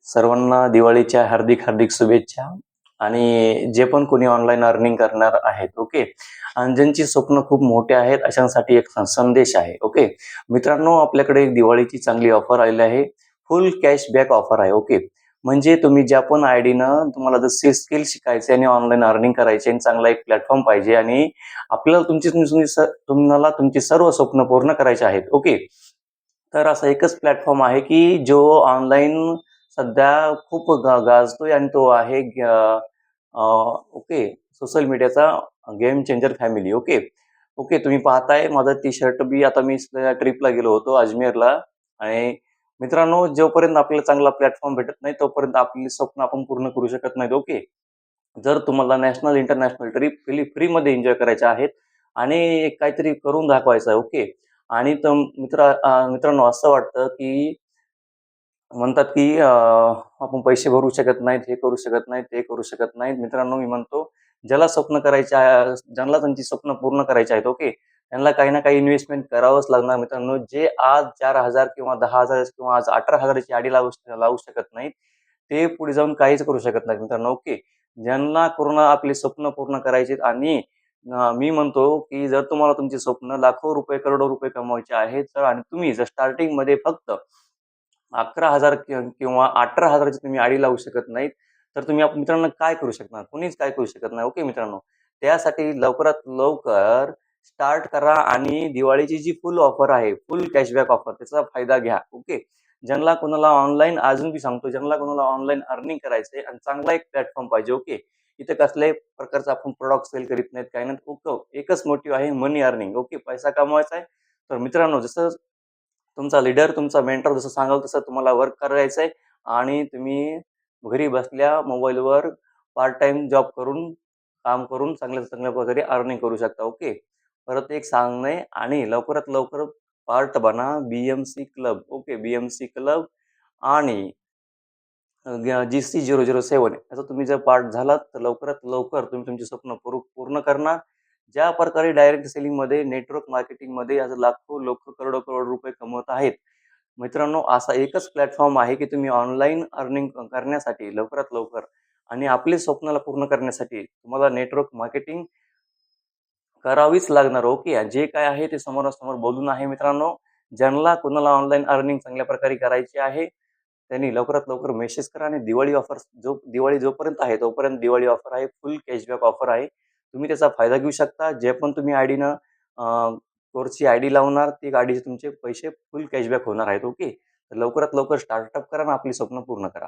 सर्वांना दिवाळीच्या हार्दिक हार्दिक शुभेच्छा. आणि जे पण कोणी ऑनलाईन अर्निंग करणार आहेत, ओके, आणि ज्यांची स्वप्न खूप मोठे आहेत अशांसाठी एक संदेश आहे. ओके मित्रांनो, आपल्याकडे एक दिवाळीची चांगली ऑफर आलेली आहे. फुल कॅशबॅक ऑफर आहे. ओके, म्हणजे तुम्ही ज्या पण आयडीनं तुम्हाला जर स्किल शिकायचे आणि ऑनलाईन अर्निंग करायचे आणि चांगला एक प्लॅटफॉर्म पाहिजे आणि आपल्याला तुम्हाला तुमची सर्व स्वप्न पूर्ण करायचे आहेत. ओके, तर असा एकच प्लॅटफॉर्म आहे की जो ऑनलाईन सध्या खूप गाजतोय आणि तो आहे ओके, सोशल मीडियाचा game changer family. Okay okay, तुम्ही पाहताय माझा टी शर्ट बी. आता मी ट्रिपला गेलो होतो अजमेरला. आणि मित्रांनो, जोपर्यंत आपल्याला चांगला प्लॅटफॉर्म भेटत नाही तोपर्यंत आपली स्वप्न आपण पूर्ण करू शकत नाहीत. ओके, जर तुम्हाला नॅशनल इंटरनॅशनल ट्रिप फ्रीमध्ये एन्जॉय करायच्या आहेत आणि काहीतरी करून दाखवायचं आहे. ओके, आणि मित्रांनो, असं वाटतं की म्हणतात की आपण पैसे भरू शकत नाहीत, हे करू शकत नाहीत, ते करू शकत नाहीत. मित्रांनो, मी म्हणतो ज्याला स्वप्न करायचे आहे, ज्यांना त्यांची स्वप्न पूर्ण करायची आहेत, ओके, त्यांना काही ना काही इन्व्हेस्टमेंट करावंच लागणार. मित्रांनो, जे आज 4,000 किंवा 10,000 किंवा आज 18,000ची आडी लावू शकत नाहीत, ते पुढे जाऊन काहीच करू शकत नाहीत. मित्रांनो, ओके, ज्यांना पूर्ण आपले स्वप्न पूर्ण करायचे आणि मी म्हणतो की जर तुम्हाला तुमचे स्वप्न लाखो रुपये, करोडो रुपये कमवायचे आहेत, तर आणि तुम्ही जर स्टार्टिंगमध्ये फक्त 11,000 किंवा 18,000ची तुम्ही आडी लावू शकत नाहीत, तर तुम्ही मित्रांनो काय करू शकणार? कोणीच काय करू शकत नाही. ओके मित्रांनो, त्यासाठी लवकरात लवकर स्टार्ट करा आणि दिवाळीची जी फुल ऑफर आहे, फुल कॅशबॅक ऑफर, त्याचा फायदा घ्या. ओके, ज्यांना कोणाला ऑनलाईन, अजून मी सांगतो, ज्यांना कोणाला ऑनलाईन अर्निंग करायचंय आणि चांगला एक प्लॅटफॉर्म पाहिजे. ओके, इथे कसल्याही प्रकारचा आपण प्रोडक्ट सेल करीत नाहीत, काही नाही. ओके, एकच मोटिव्ह आहे, मनी अर्निंग. ओके, पैसा कमवायचा आहे. तर मित्रांनो, जसं तुमचा लीडर, तुमचा मेंटर जसं सांगाल तसं तुम्हाला वर्क करायचं आहे आणि तुम्ही घरी बसल्या मोबाईलवर पार्ट टाइम जॉब करून, काम करून चांगल्या चांगल्या प्रकारे अर्निंग करू शकता. ओके, परत एक सांगणं आहे आणि लवकरात लवकर पार्ट बना BMC club. Okay, BMC club आणि GC007 याचा तुम्ही जर पार्ट झालात तर लवकरात लवकर तुम्ही तुमचे स्वप्न पूर्ण करणार. ज्या प्रकारे डायरेक्ट सेलिंगमध्ये, नेटवर्क मार्केटिंगमध्ये आज लाखो लोक करोडो करोड रुपये कमवत आहेत. मित्रांनो, असा एकच प्लॅटफॉर्म आहे की तुम्ही ऑनलाईन अर्निंग करण्यासाठी लवकरात लवकर आणि आपले स्वप्नाला पूर्ण करण्यासाठी तुम्हाला नेटवर्क मार्केटिंग करावीच लागणार. ओके, जे काय आहे ते समोरासमोर बोलून आहे. मित्रांनो, ज्यांना कोणाला ऑनलाईन अर्निंग चांगल्या प्रकारे करायची आहे त्यांनी लवकरात लवकर मेसेज करा आणि दिवाळी ऑफर, दिवाळी जोपर्यंत आहे तोपर्यंत दिवाळी ऑफर आहे, फुल कॅशबॅक ऑफर आहे. तुम्ही त्याचा फायदा घेऊ शकता. जे पण तुम्ही आयडीनं कोर्सची आयडी लावणार, ती गाडीचे तुमचे पैसे फुल कॅशबॅक होणार आहेत. ओके, तर लवकरात लवकर स्टार्टअप करा आणि आपली स्वप्न पूर्ण करा.